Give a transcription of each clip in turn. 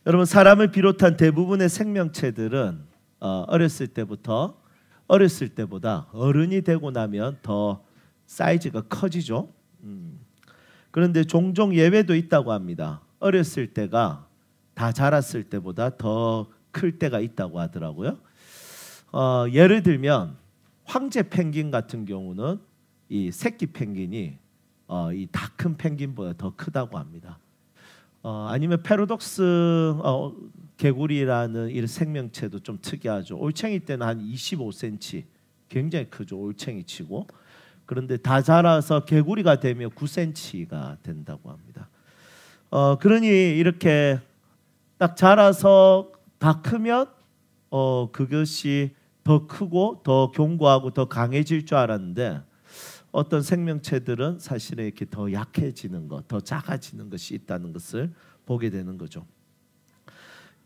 여러분, 사람을 비롯한 대부분의 생명체들은 어렸을 때보다 어른이 되고 나면 더 사이즈가 커지죠. 그런데 종종 예외도 있다고 합니다. 어렸을 때가 다 자랐을 때보다 더 클 때가 있다고 하더라고요. 예를 들면 황제 펭귄 같은 경우는 이 새끼 펭귄이 이 다 큰 펭귄보다 더 크다고 합니다. 아니면 패러독스 개구리라는 이 생명체도 좀 특이하죠. 올챙이 때는 한 25cm, 굉장히 크죠. 올챙이 치고. 그런데 다 자라서 개구리가 되면 9cm가 된다고 합니다. 그러니 이렇게 딱 자라서 다 크면 그것이 더 크고 더 견고하고 더 강해질 줄 알았는데, 어떤 생명체들은 사실은 이렇게 더 약해지는 것, 더 작아지는 것이 있다는 것을 보게 되는 거죠.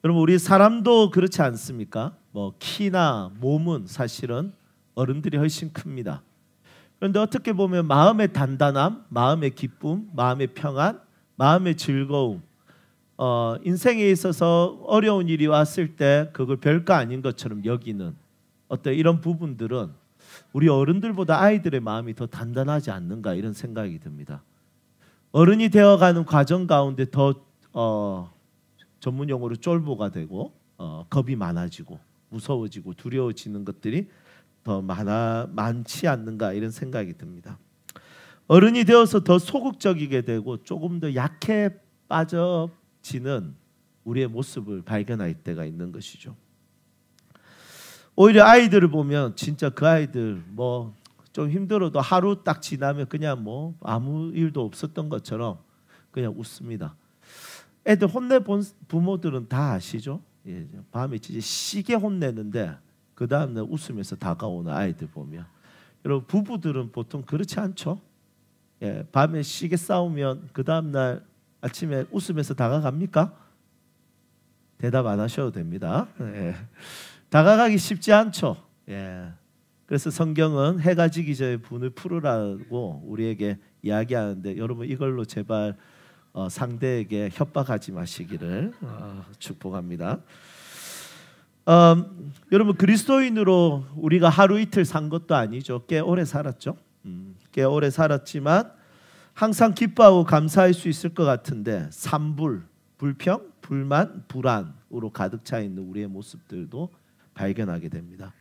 여러분, 우리 사람도 그렇지 않습니까? 뭐 키나 몸은 사실은 어른들이 훨씬 큽니다. 그런데 어떻게 보면 마음의 단단함, 마음의 기쁨, 마음의 평안, 마음의 즐거움, 인생에 있어서 어려운 일이 왔을 때 그걸 별거 아닌 것처럼 여기는 어떤 이런 부분들은 우리 어른들보다 아이들의 마음이 더 단단하지 않는가, 이런 생각이 듭니다. 어른이 되어가는 과정 가운데 더 전문 용어로 쫄보가 되고 겁이 많아지고 무서워지고 두려워지는 것들이 더 많지 않는가, 이런 생각이 듭니다. 어른이 되어서 더 소극적이게 되고 조금 더 약해 빠져지는 우리의 모습을 발견할 때가 있는 것이죠. 오히려 아이들을 보면 진짜 그 아이들 뭐 좀 힘들어도 하루 딱 지나면 그냥 뭐 아무 일도 없었던 것처럼 그냥 웃습니다. 애들 혼내본 부모들은 다 아시죠? 예, 밤에 진짜 시게 혼내는데 그 다음날 웃으면서 다가오는 아이들 보면, 여러분, 부부들은 보통 그렇지 않죠? 예, 밤에 시게 싸우면 그 다음날 아침에 웃으면서 다가갑니까? 대답 안 하셔도 됩니다. 예. 다가가기 쉽지 않죠. 예. 그래서 성경은 해가 지기 전에 분을 풀으라고 우리에게 이야기하는데, 여러분 이걸로 제발 상대에게 협박하지 마시기를 축복합니다. 여러분, 그리스도인으로 우리가 하루 이틀 산 것도 아니죠. 꽤 오래 살았죠. 꽤 오래 살았지만 항상 기뻐하고 감사할 수 있을 것 같은데, 산불, 불평, 불만, 불안으로 가득 차 있는 우리의 모습들도 발견하게 됩니다.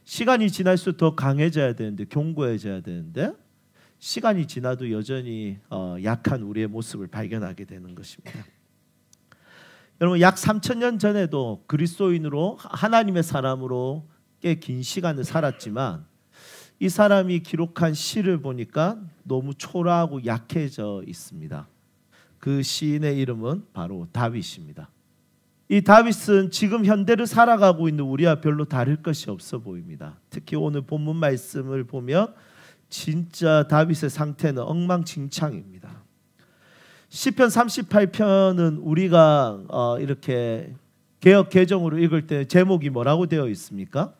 시간이 지날수록 더 강해져야 되는데, 견고해져야 되는데, 시간이 지나도 여전히 약한 우리의 모습을 발견하게 되는 것입니다. 여러분, 약 3000년 전에도 그리스도인으로 하나님의 사람으로 꽤 긴 시간을 살았지만, 이 사람이 기록한 시를 보니까 너무 초라하고 약해져 있습니다. 그 시인의 이름은 바로 다윗입니다. 이 다윗은 지금 현대를 살아가고 있는 우리와 별로 다를 것이 없어 보입니다. 특히 오늘 본문 말씀을 보면 진짜 다윗의 상태는 엉망진창입니다. 시편 38편은 우리가 이렇게 개역 개정으로 읽을 때 제목이 뭐라고 되어 있습니까?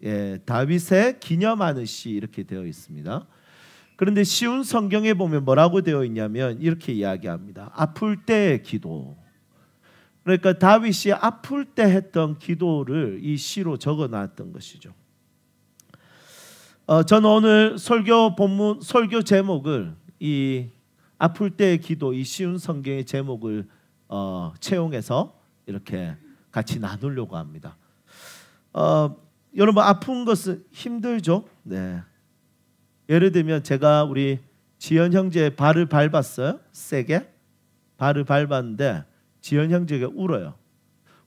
예, 다윗의 기념하는 시, 이렇게 되어 있습니다. 그런데 쉬운 성경에 보면 뭐라고 되어 있냐면 이렇게 이야기합니다. 아플 때의 기도. 그러니까 다윗이 아플 때 했던 기도를 이 시로 적어놨던 것이죠. 저는 오늘 설교 제목을 이 아플 때의 기도, 이 쉬운 성경의 제목을 채용해서 이렇게 같이 나누려고 합니다. 여러분, 아픈 것은 힘들죠. 네. 예를 들면 제가 우리 지연 형제의 발을 밟았어요. 세게 발을 밟았는데 지연 형제가 울어요.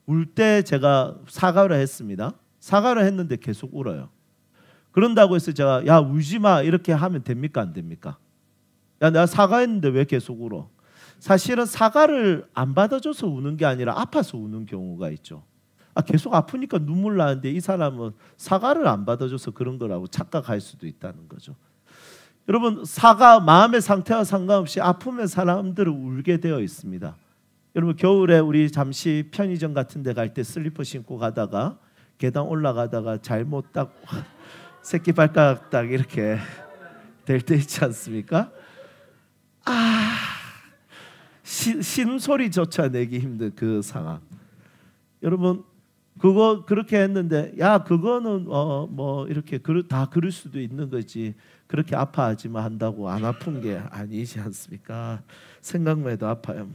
울 때 제가 사과를 했습니다. 사과를 했는데 계속 울어요. 그런다고 해서 제가 야 울지 마 이렇게 하면 됩니까, 안 됩니까? 야 내가 사과했는데 왜 계속 울어? 사실은 사과를 안 받아줘서 우는 게 아니라 아파서 우는 경우가 있죠. 계속 아프니까 눈물 나는데 이 사람은 사과를 안 받아줘서 그런 거라고 착각할 수도 있다는 거죠. 여러분, 마음의 상태와 상관없이 아프면 사람들은 울게 되어 있습니다. 여러분, 겨울에 우리 잠시 편의점 같은 데 갈 때 슬리퍼 신고 가다가 계단 올라가다가 잘못 딱 새끼 발가락 딱 이렇게 될 때 있지 않습니까? 신음소리조차 내기 힘든 그 상황. 여러분 그거 그렇게 했는데 야 그거는 뭐 이렇게 다 그럴 수도 있는 거지. 그렇게 아파하지만 한다고 안 아픈 게 아니지 않습니까? 생각만 해도 아파요.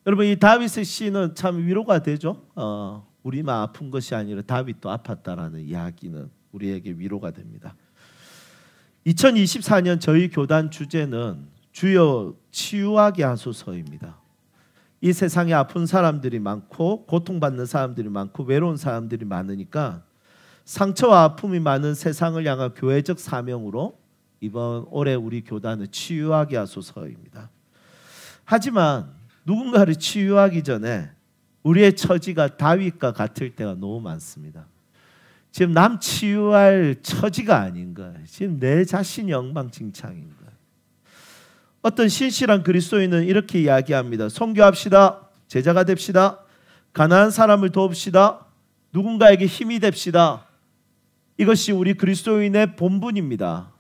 여러분 이 다윗의 시는 참 위로가 되죠. 우리만 아픈 것이 아니라 다윗도 아팠다라는 이야기는 우리에게 위로가 됩니다. 2024년 저희 교단 주제는 주여 치유하게 하소서입니다. 이 세상에 아픈 사람들이 많고 고통받는 사람들이 많고 외로운 사람들이 많으니까 상처와 아픔이 많은 세상을 향한 교회적 사명으로 이번 올해 우리 교단은 치유하게 하소서입니다. 하지만 누군가를 치유하기 전에 우리의 처지가 다윗과 같을 때가 너무 많습니다. 지금 남 치유할 처지가 아닌 거예요. 지금 내 자신이 엉망진창인 거예요. 어떤 신실한 그리스도인은 이렇게 이야기합니다. 선교합시다. 제자가 됩시다. 가난한 사람을 도웁시다. 누군가에게 힘이 됩시다. 이것이 우리 그리스도인의 본분입니다.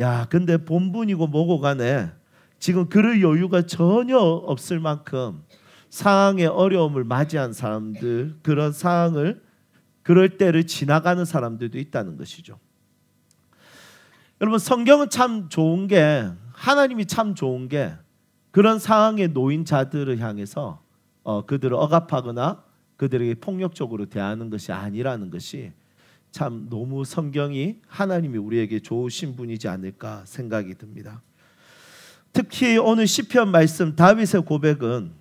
야, 근데 본분이고 뭐고 간에 지금 그럴 여유가 전혀 없을 만큼 상황의 어려움을 맞이한 사람들, 그런 상황을 그럴 때를 지나가는 사람들도 있다는 것이죠. 여러분 성경은 참 좋은 게 하나님이 참 좋은 게 그런 상황에 놓인 자들을 향해서 그들을 억압하거나 그들에게 폭력적으로 대하는 것이 아니라는 것이 참 너무 성경이 하나님이 우리에게 좋으신 분이지 않을까 생각이 듭니다. 특히 오늘 시편 말씀 다윗의 고백은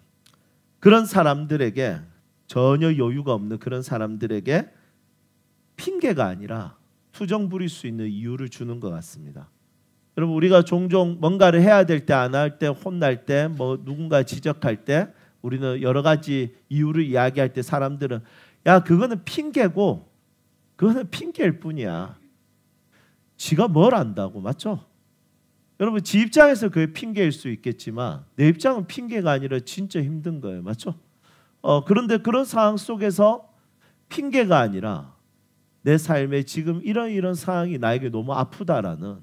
그런 사람들에게 전혀 여유가 없는 그런 사람들에게 핑계가 아니라 투정 부릴 수 있는 이유를 주는 것 같습니다. 여러분 우리가 종종 뭔가를 해야 될 때 안 할 때 혼날 때 뭐 누군가 지적할 때 우리는 여러 가지 이유를 이야기할 때 사람들은 야 그거는 핑계고 그거는 핑계일 뿐이야. 지가 뭘 안다고 맞죠? 여러분 지 입장에서 그게 핑계일 수 있겠지만 내 입장은 핑계가 아니라 진짜 힘든 거예요. 맞죠? 그런데 그런 상황 속에서 핑계가 아니라 내 삶에 지금 이런 상황이 나에게 너무 아프다라는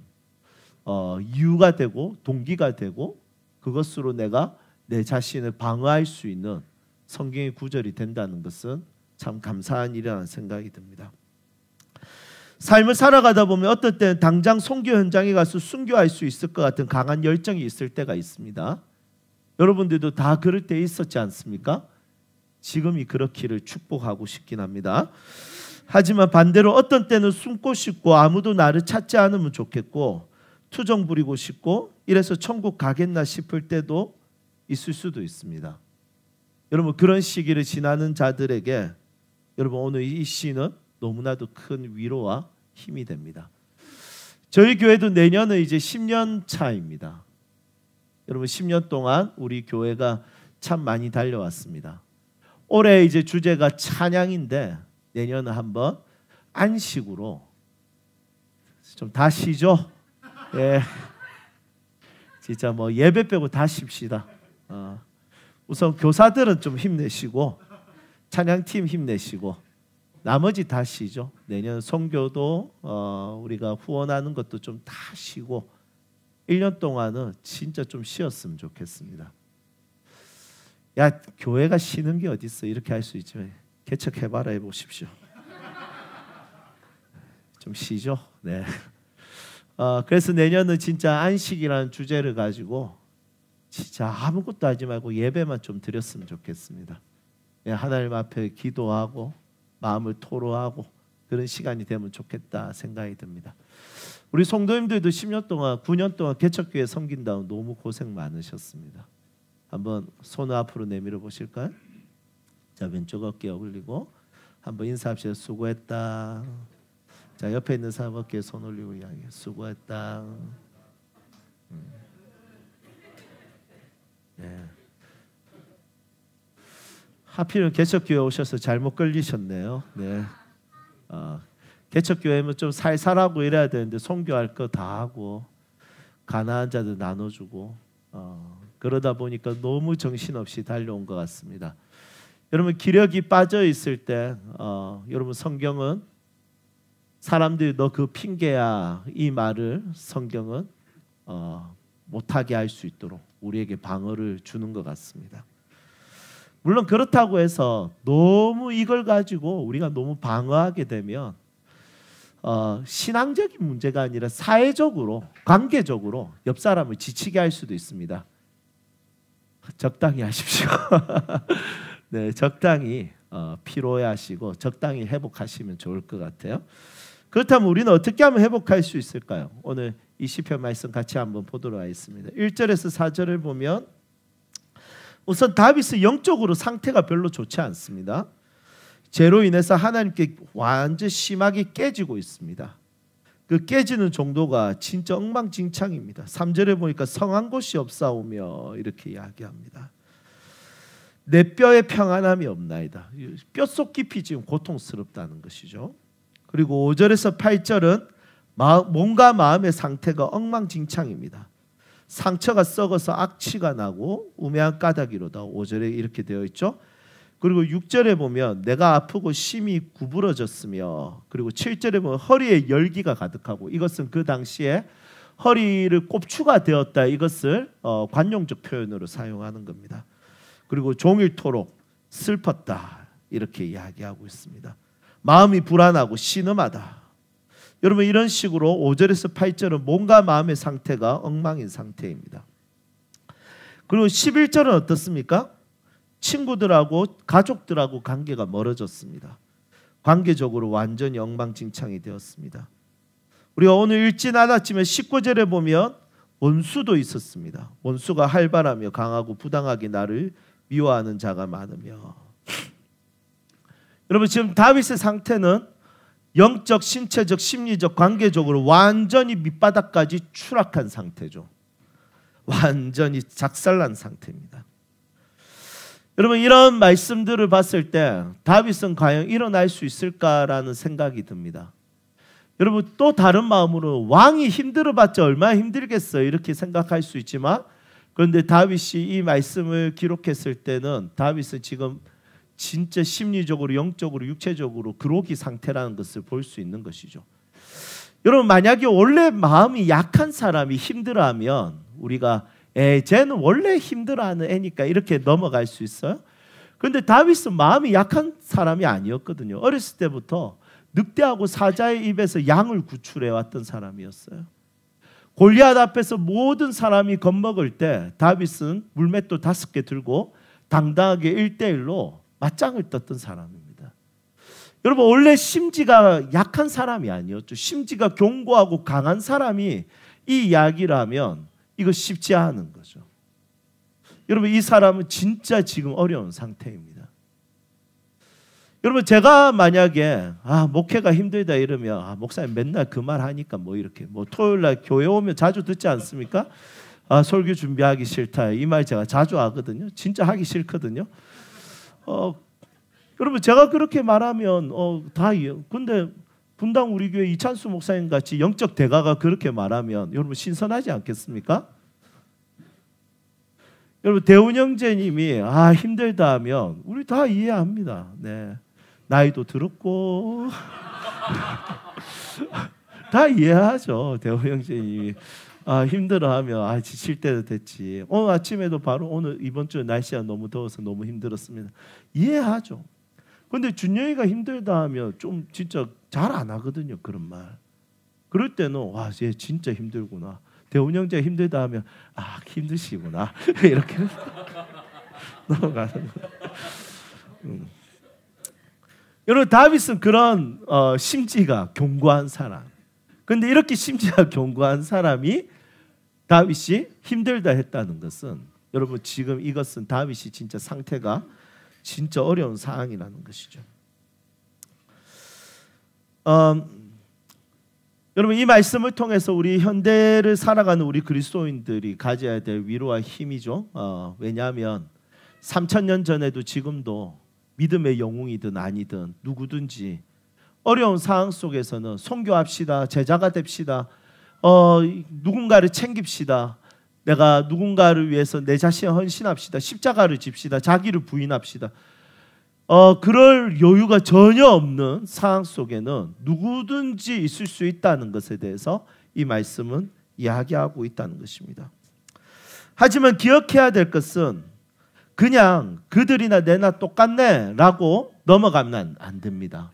이유가 되고 동기가 되고 그것으로 내가 내 자신을 방어할 수 있는 성경의 구절이 된다는 것은 참 감사한 일이라는 생각이 듭니다. 삶을 살아가다 보면 어떨 때는 당장 선교 현장에 가서 순교할 수 있을 것 같은 강한 열정이 있을 때가 있습니다. 여러분들도 다 그럴 때 있었지 않습니까? 지금이 그렇기를 축복하고 싶긴 합니다. 하지만 반대로 어떤 때는 숨고 싶고 아무도 나를 찾지 않으면 좋겠고 투정 부리고 싶고 이래서 천국 가겠나 싶을 때도 있을 수도 있습니다. 여러분 그런 시기를 지나는 자들에게 여러분 오늘 이 시는 너무나도 큰 위로와 힘이 됩니다. 저희 교회도 내년은 이제 10년 차입니다. 여러분 10년 동안 우리 교회가 참 많이 달려왔습니다. 올해 이제 주제가 찬양인데 내년은 한번 안식으로 좀 다 쉬죠. 예, 진짜 뭐 예배 빼고 다 쉽시다. 우선 교사들은 좀 힘내시고 찬양팀 힘내시고 나머지 다 쉬죠. 내년 선교도 우리가 후원하는 것도 좀 다 쉬고 1년 동안은 진짜 좀 쉬었으면 좋겠습니다. 야 교회가 쉬는 게 어디 있어? 이렇게 할 수 있지만 개척해봐라 해보십시오. 좀 쉬죠. 네. 그래서 내년은 진짜 안식이라는 주제를 가지고 진짜 아무것도 하지 말고 예배만 좀 드렸으면 좋겠습니다. 예, 하나님 앞에 기도하고 마음을 토로하고 그런 시간이 되면 좋겠다 생각이 듭니다. 우리 성도님들도 10년 동안 9년 동안 개척교회 섬긴다고 너무 고생 많으셨습니다. 한번 손을 앞으로 내밀어 보실까요? 자 왼쪽 어깨 올리고 한번 인사합시다. 수고했다. 자 옆에 있는 사람 어깨에 손 올리고 이야기해. 수고했다. 네. 하필은 개척교회 오셔서 잘못 걸리셨네요. 네. 개척교회면 좀 살살하고 이래야 되는데 선교할 거 다 하고 가난한 자들 나눠주고 그러다 보니까 너무 정신없이 달려온 것 같습니다. 여러분 기력이 빠져 있을 때 여러분 성경은 사람들이 너 그 핑계야 이 말을 성경은 못하게 할 수 있도록 우리에게 방어를 주는 것 같습니다. 물론 그렇다고 해서 너무 이걸 가지고 우리가 너무 방어하게 되면 신앙적인 문제가 아니라 사회적으로, 관계적으로 옆 사람을 지치게 할 수도 있습니다. 적당히 하십시오. 네, 적당히 피로해하시고 적당히 회복하시면 좋을 것 같아요. 그렇다면 우리는 어떻게 하면 회복할 수 있을까요? 오늘 이 시편 말씀 같이 한번 보도록 하겠습니다. 1절에서 4절을 보면 우선 다윗은 영적으로 상태가 별로 좋지 않습니다. 죄로 인해서 하나님께 완전 심하게 깨지고 있습니다. 그 깨지는 정도가 진짜 엉망진창입니다. 3절에 보니까 성한 곳이 없사오며 이렇게 이야기합니다. 내 뼈에 평안함이 없나이다. 뼛속 깊이 지금 고통스럽다는 것이죠. 그리고 5절에서 8절은 몸과 마음의 상태가 엉망진창입니다. 상처가 썩어서 악취가 나고 우매한 까닭이로다. 5절에 이렇게 되어 있죠. 그리고 6절에 보면 내가 아프고 심히 구부러졌으며, 그리고 7절에 보면 허리에 열기가 가득하고, 이것은 그 당시에 허리를 꼽추가 되었다, 이것을 관용적 표현으로 사용하는 겁니다. 그리고 종일토록 슬펐다 이렇게 이야기하고 있습니다. 마음이 불안하고 신음하다. 여러분 이런 식으로 5절에서 8절은 몸과 마음의 상태가 엉망인 상태입니다. 그리고 11절은 어떻습니까? 친구들하고 가족들하고 관계가 멀어졌습니다. 관계적으로 완전히 엉망진창이 되었습니다. 우리가 오늘 읽진 않았지만 19절에 보면 원수도 있었습니다. 원수가 활발하며 강하고 부당하게 나를 미워하는 자가 많으며. 여러분 지금 다윗의 상태는 영적, 신체적, 심리적, 관계적으로 완전히 밑바닥까지 추락한 상태죠. 완전히 작살난 상태입니다. 여러분 이런 말씀들을 봤을 때 다윗은 과연 일어날 수 있을까라는 생각이 듭니다. 여러분 또 다른 마음으로 왕이 힘들어봤자 얼마나 힘들겠어요 이렇게 생각할 수 있지만, 그런데 다윗이 이 말씀을 기록했을 때는 다윗은 지금 진짜 심리적으로, 영적으로, 육체적으로 그로기 상태라는 것을 볼 수 있는 것이죠. 여러분 만약에 원래 마음이 약한 사람이 힘들어하면 우리가 쟤는 원래 힘들어하는 애니까 이렇게 넘어갈 수 있어요. 그런데 다윗은 마음이 약한 사람이 아니었거든요. 어렸을 때부터 늑대하고 사자의 입에서 양을 구출해 왔던 사람이었어요. 골리앗 앞에서 모든 사람이 겁먹을 때 다윗은 물맷돌 5개 들고 당당하게 1대1로 맞짱을 떴던 사람입니다. 여러분 원래 심지가 약한 사람이 아니었죠. 심지가 견고하고 강한 사람이 이 이야기를 하면 이거 쉽지 않은 거죠. 여러분 이 사람은 진짜 지금 어려운 상태입니다. 여러분 제가 만약에 목회가 힘들다 이러면 목사님 맨날 그 말 하니까 뭐 이렇게 뭐 토요일날 교회 오면 자주 듣지 않습니까? 설교 준비하기 싫다 이 말 제가 자주 하거든요. 진짜 하기 싫거든요. 여러분 제가 그렇게 말하면 다 이해요. 근데 분당 우리 교회 이찬수 목사님 같이 영적 대가가 그렇게 말하면 여러분 신선하지 않겠습니까? 여러분 대훈 형제님이 힘들다 하면 우리 다 이해합니다. 네, 나이도 들었고 다 이해하죠. 대훈 형제님이 힘들어하면 지칠 때도 됐지. 오늘 아침에도 바로 오늘 이번 주 날씨가 너무 더워서 너무 힘들었습니다. 이해하죠. 근데 준영이가 힘들다 하면 좀 진짜 잘 안 하거든요. 그런 말. 그럴 때는 얘 진짜 힘들구나. 대훈 형제가 힘들다 하면 힘드시구나. 이렇게 넘어가는 거예요. 여러분 다윗은 그런 심지가 견고한 사람. 그런데 이렇게 심지가 견고한 사람이 다윗이 힘들다 했다는 것은 여러분 지금 이것은 다윗이 진짜 상태가 진짜 어려운 상황이라는 것이죠. 여러분 이 말씀을 통해서 우리 현대를 살아가는 우리 그리스도인들이 가져야 될 위로와 힘이죠. 왜냐하면 3000년 전에도 지금도 믿음의 영웅이든 아니든 누구든지 어려운 상황 속에서는 선교합시다, 제자가 됩시다, 누군가를 챙깁시다, 내가 누군가를 위해서 내 자신을 헌신합시다, 십자가를 집시다, 자기를 부인합시다. 그럴 여유가 전혀 없는 상황 속에는 누구든지 있을 수 있다는 것에 대해서 이 말씀은 이야기하고 있다는 것입니다. 하지만 기억해야 될 것은 그냥 그들이나 내나 똑같네 라고 넘어가면 안 됩니다.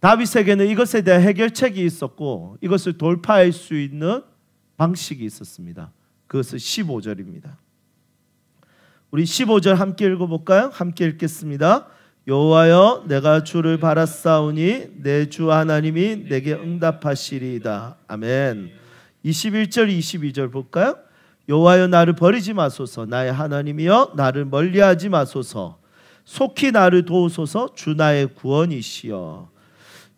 다윗에게는 이것에 대한 해결책이 있었고 이것을 돌파할 수 있는 방식이 있었습니다. 그것은 15절입니다. 우리 15절 함께 읽어볼까요? 함께 읽겠습니다. 여호와여 내가 주를 바랐사오니 내 주 하나님이 내게 응답하시리이다. 아멘. 21절 22절 볼까요? 여호와여 나를 버리지 마소서. 나의 하나님이여 나를 멀리하지 마소서. 속히 나를 도우소서. 주 나의 구원이시여.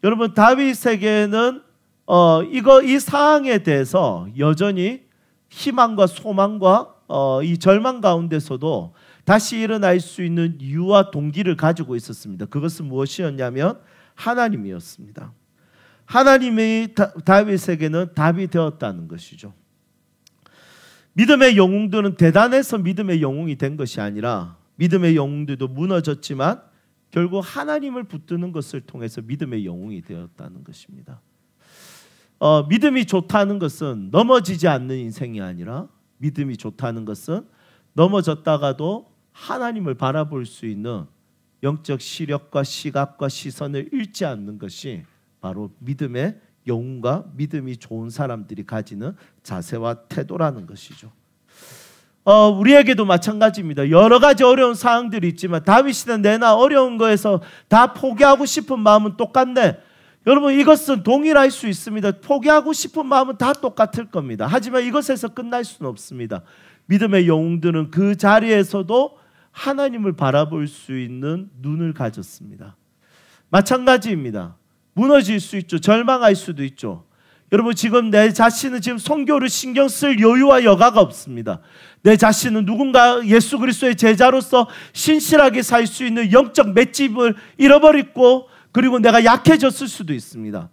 여러분 다윗에게는 이 상황에 대해서 여전히 희망과 소망과 이 절망 가운데서도 다시 일어날 수 있는 이유와 동기를 가지고 있었습니다. 그것은 무엇이었냐면 하나님이었습니다. 하나님이 다윗에게는 답이 되었다는 것이죠. 믿음의 영웅들은 대단해서 믿음의 영웅이 된 것이 아니라 믿음의 영웅들도 무너졌지만 결국 하나님을 붙드는 것을 통해서 믿음의 영웅이 되었다는 것입니다. 믿음이 좋다는 것은 넘어지지 않는 인생이 아니라 믿음이 좋다는 것은 넘어졌다가도 하나님을 바라볼 수 있는 영적 시력과 시각과 시선을 잃지 않는 것이 바로 믿음의 영웅과 믿음이 좋은 사람들이 가지는 자세와 태도라는 것이죠. 우리에게도 마찬가지입니다. 여러 가지 어려운 상황들이 있지만 다윗이나 내나 어려운 거에서 다 포기하고 싶은 마음은 똑같네. 여러분 이것은 동일할 수 있습니다. 포기하고 싶은 마음은 다 똑같을 겁니다. 하지만 이것에서 끝날 수는 없습니다. 믿음의 영웅들은 그 자리에서도 하나님을 바라볼 수 있는 눈을 가졌습니다. 마찬가지입니다. 무너질 수 있죠. 절망할 수도 있죠. 여러분 지금 내 자신은 지금 선교를 신경 쓸 여유와 여가가 없습니다. 내 자신은 누군가 예수 그리스도의 제자로서 신실하게 살 수 있는 영적 맷집을 잃어버렸고 그리고 내가 약해졌을 수도 있습니다.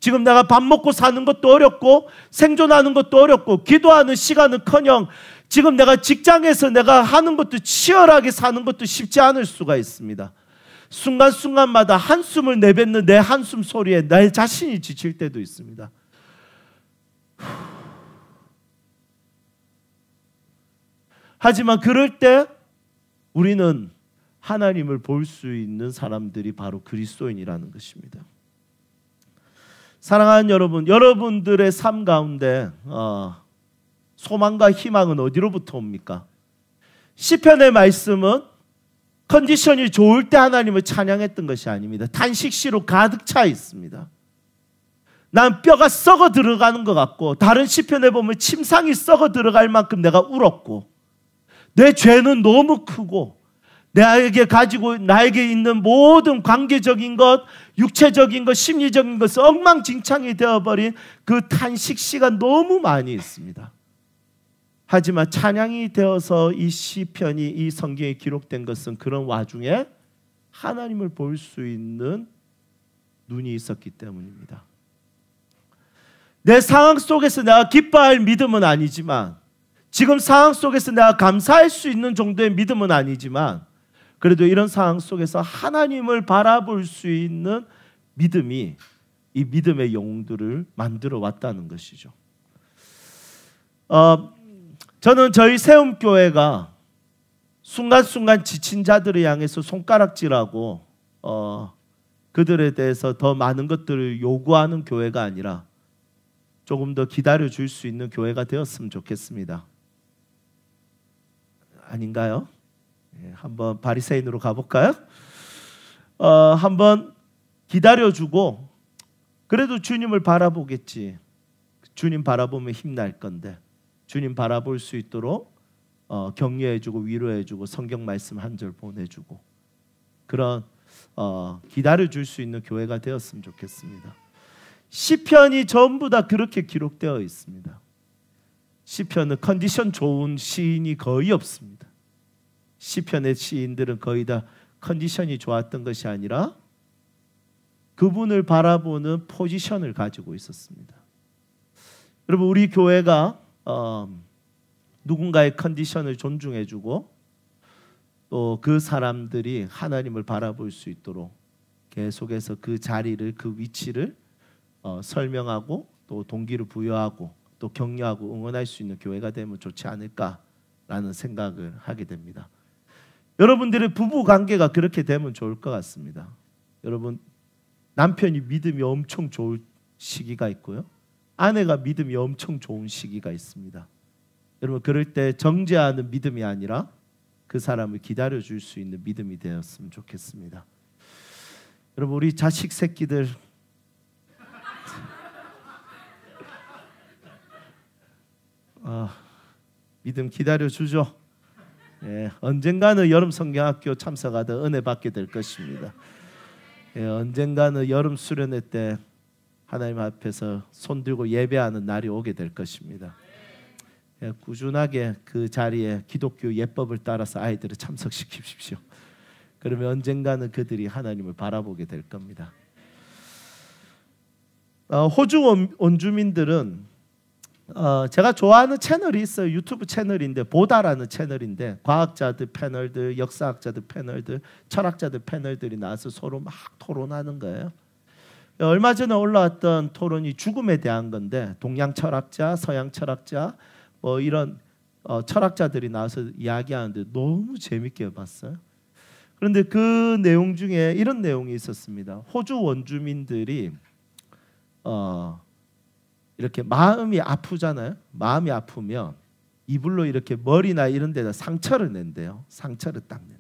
지금 내가 밥 먹고 사는 것도 어렵고 생존하는 것도 어렵고 기도하는 시간은커녕 지금 내가 직장에서 내가 하는 것도 치열하게 사는 것도 쉽지 않을 수가 있습니다. 순간순간마다 한숨을 내뱉는 내 한숨 소리에 내 자신이 지칠 때도 있습니다. 하지만 그럴 때 우리는 하나님을 볼 수 있는 사람들이 바로 그리스도인이라는 것입니다. 사랑하는 여러분, 여러분들의 삶 가운데 소망과 희망은 어디로부터 옵니까? 시편의 말씀은 컨디션이 좋을 때 하나님을 찬양했던 것이 아닙니다. 탄식시로 가득 차 있습니다. 난 뼈가 썩어 들어가는 것 같고 다른 시편에 보면 침상이 썩어 들어갈 만큼 내가 울었고 내 죄는 너무 크고 나에게 있는 모든 관계적인 것, 육체적인 것, 심리적인 것은 엉망진창이 되어버린 그 탄식시가 너무 많이 있습니다. 하지만 찬양이 되어서 이 시편이 이 성경에 기록된 것은 그런 와중에 하나님을 볼 수 있는 눈이 있었기 때문입니다. 내 상황 속에서 내가 기뻐할 믿음은 아니지만 지금 상황 속에서 내가 감사할 수 있는 정도의 믿음은 아니지만 그래도 이런 상황 속에서 하나님을 바라볼 수 있는 믿음이 이 믿음의 영웅들을 만들어 왔다는 것이죠. 저는 저희 세움교회가 순간순간 지친 자들을 향해서 손가락질하고 그들에 대해서 더 많은 것들을 요구하는 교회가 아니라 조금 더 기다려줄 수 있는 교회가 되었으면 좋겠습니다. 아닌가요? 한번 바리새인으로 가볼까요? 한번 기다려주고 그래도 주님을 바라보겠지. 주님 바라보면 힘날 건데 주님 바라볼 수 있도록 격려해주고 위로해주고 성경 말씀 한 절 보내주고 그런 기다려줄 수 있는 교회가 되었으면 좋겠습니다. 시편이 전부 다 그렇게 기록되어 있습니다. 시편은 컨디션 좋은 시인이 거의 없습니다. 시편의 시인들은 거의 다 컨디션이 좋았던 것이 아니라 그분을 바라보는 포지션을 가지고 있었습니다. 여러분 우리 교회가 누군가의 컨디션을 존중해주고 또 그 사람들이 하나님을 바라볼 수 있도록 계속해서 그 자리를 그 위치를 설명하고 또 동기를 부여하고 또 격려하고 응원할 수 있는 교회가 되면 좋지 않을까라는 생각을 하게 됩니다. 여러분들의 부부 관계가 그렇게 되면 좋을 것 같습니다. 여러분, 남편이 믿음이 엄청 좋을 시기가 있고요, 아내가 믿음이 엄청 좋은 시기가 있습니다. 여러분, 그럴 때 정죄하는 믿음이 아니라 그 사람을 기다려줄 수 있는 믿음이 되었으면 좋겠습니다. 여러분, 우리 자식 새끼들 믿음 기다려주죠. 예, 언젠가는 여름 성경학교 참석하다 은혜 받게 될 것입니다. 예, 언젠가는 여름 수련회 때 하나님 앞에서 손 들고 예배하는 날이 오게 될 것입니다. 예, 꾸준하게 그 자리에 기독교 예법을 따라서 아이들을 참석시키십시오. 그러면 언젠가는 그들이 하나님을 바라보게 될 겁니다. 호주 원주민들은 제가 좋아하는 채널이 있어요. 유튜브 채널인데, 보다라는 채널인데, 과학자들 패널들, 역사학자들 패널들, 철학자들 패널들이 나와서 서로 막 토론하는 거예요. 얼마 전에 올라왔던 토론이 죽음에 대한 건데, 동양 철학자, 서양 철학자, 뭐 이런 철학자들이 나와서 이야기하는데 너무 재밌게 봤어요. 그런데 그 내용 중에 이런 내용이 있었습니다. 호주 원주민들이 이렇게 마음이 아프잖아요. 마음이 아프면 이불로 이렇게 머리나 이런 데다 상처를 낸대요. 상처를 딱 낸대.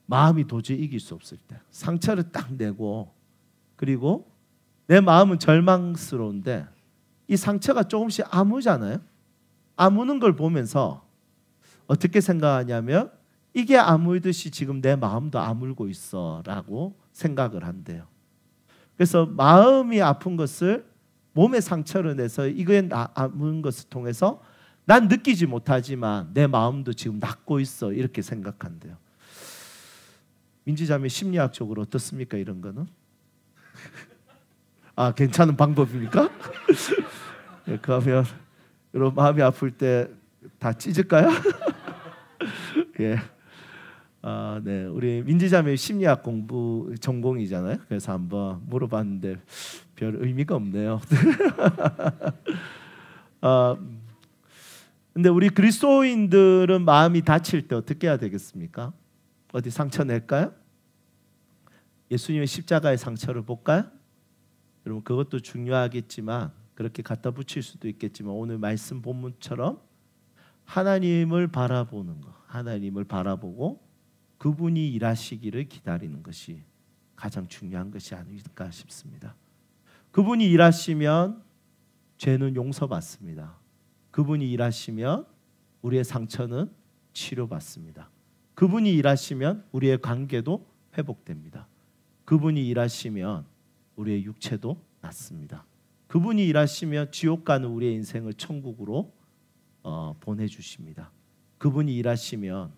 마음이 도저히 이길 수 없을 때 상처를 딱 내고, 그리고 내 마음은 절망스러운데 이 상처가 조금씩 아무잖아요. 아무는 걸 보면서 어떻게 생각하냐면, 이게 아물듯이 지금 내 마음도 아물고 있어 라고 생각을 한대요. 그래서 마음이 아픈 것을 몸에 상처를 내서 이거에 아문 것을 통해서 난 느끼지 못하지만 내 마음도 지금 낫고 있어, 이렇게 생각한대요. 민지자매 심리학적으로 어떻습니까? 이런 거는 괜찮은 방법입니까? 네, 그러면 여러분, 마음이 아플 때 다 찢을까요? 예. 네, 우리 민지자매 심리학 공부 전공이잖아요. 그래서 한번 물어봤는데 별 의미가 없네요. 근데 우리 그리스도인들은 마음이 다칠 때 어떻게 해야 되겠습니까? 어디 상처 낼까요? 예수님의 십자가의 상처를 볼까요? 여러분, 그것도 중요하겠지만, 그렇게 갖다 붙일 수도 있겠지만, 오늘 말씀 본문처럼 하나님을 바라보는 것, 하나님을 바라보고 그분이 일하시기를 기다리는 것이 가장 중요한 것이 아닐까 싶습니다. 그분이 일하시면 죄는 용서받습니다. 그분이 일하시면 우리의 상처는 치료받습니다. 그분이 일하시면 우리의 관계도 회복됩니다. 그분이 일하시면 우리의 육체도 낫습니다. 그분이 일하시면 지옥 가는 우리의 인생을 천국으로 보내주십니다. 그분이 일하시면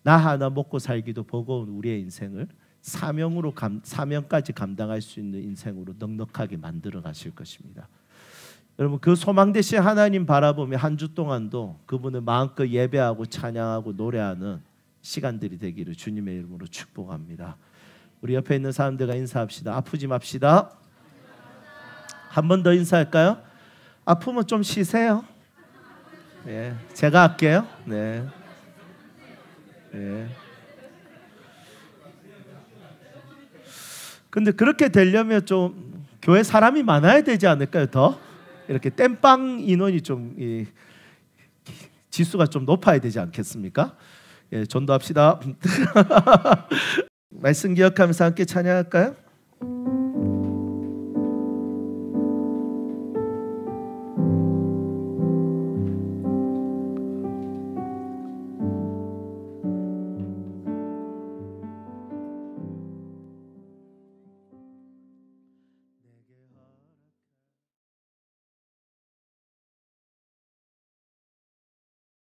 나 하나 먹고 살기도 버거운 우리의 인생을 사명까지 감당할 수 있는 인생으로 넉넉하게 만들어 가실 것입니다. 여러분, 그 소망 대신 하나님 바라보며 한 주 동안도 그분을 마음껏 예배하고 찬양하고 노래하는 시간들이 되기를 주님의 이름으로 축복합니다. 우리 옆에 있는 사람들과 인사합시다. 아프지 맙시다. 한 번 더 인사할까요? 아프면 좀 쉬세요. 네, 제가 할게요. 네. 네. 근데 그렇게 되려면 좀 교회 사람이 많아야 되지 않을까요? 더 이렇게 땜빵 인원이 좀 지수가 좀 높아야 되지 않겠습니까? 예, 전도합시다. 말씀 기억하면서 함께 찬양할까요?